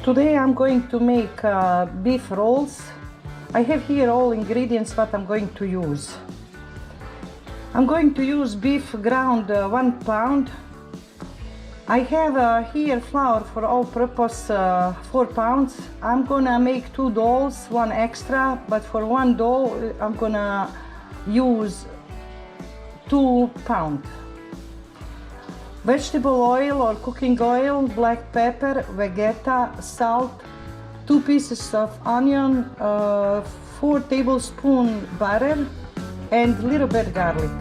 Today I'm going to make beef rolls. I have here all ingredients what I'm going to use. I'm going to use beef ground 1 pound. I have here flour for all purpose 4 pounds. I'm gonna make 2 doughs, one extra, but for one dough I'm gonna use 2 pounds. Vegetable oil or cooking oil, black pepper, vegeta, salt, 2 pieces of onion, 4 tablespoons butter, and little bit garlic.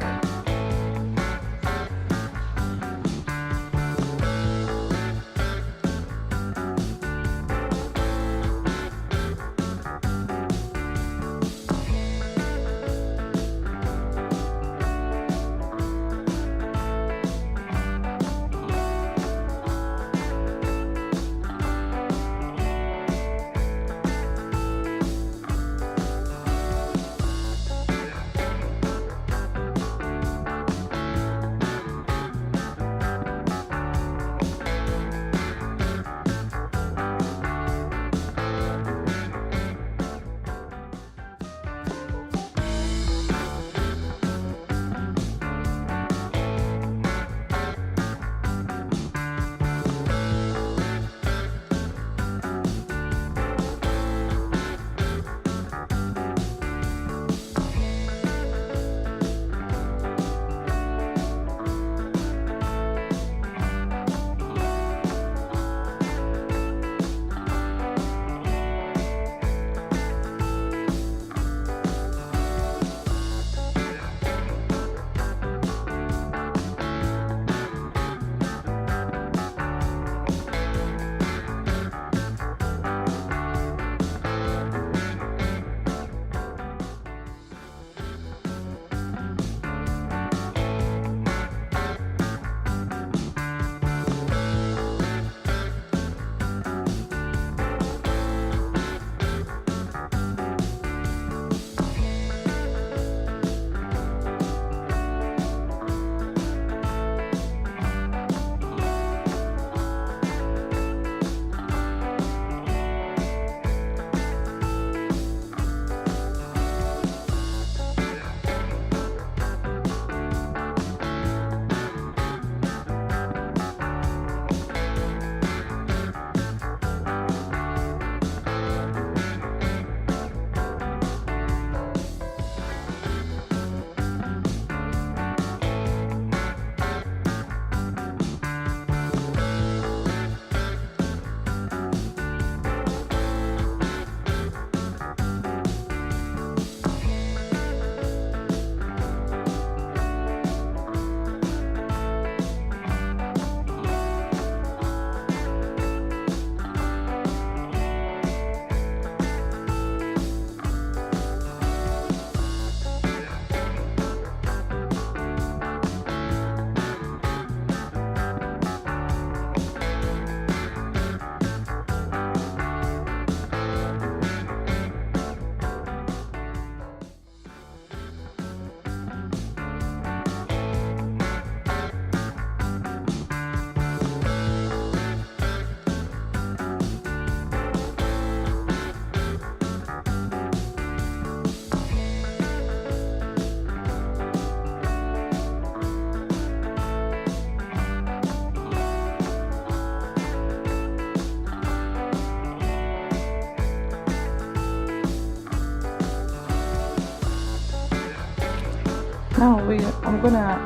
Now I'm gonna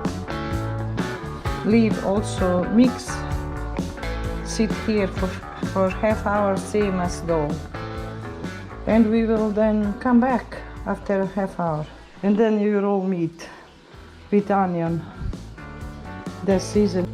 leave also mix, sit here for half hour, same as dough. And we will then come back after half hour. And then you roll meat with onion, the season.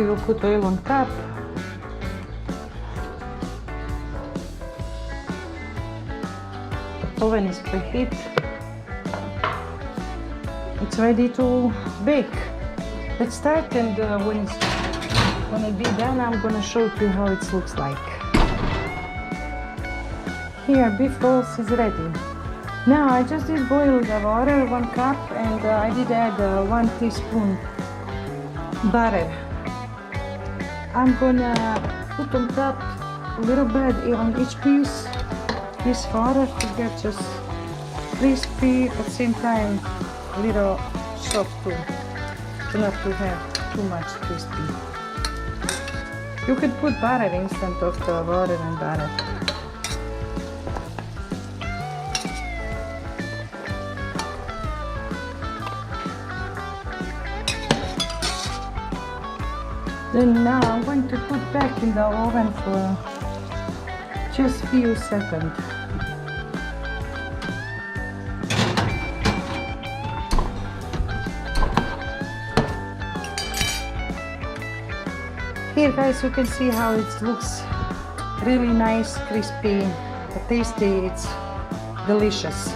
we will put oil on top. The oven is preheat. It's ready to bake. Let's start, and when it be done, I'm gonna show you how it looks like. Here, beef rolls is ready. Now I just did boil the water, 1 cup, and I did add 1 teaspoon butter. I'm gonna put on top a little bit on each piece this water to get just crispy, at the same time a little soft too, to not to have too much crispy. You could put butter instead of the water and butter. Then now I'm going to put back in the oven for just few seconds. Here guys, you can see how it looks really nice, crispy, tasty, it's delicious.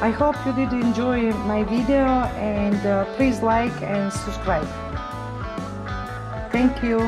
I hope you did enjoy my video, and please like and subscribe. Thank you.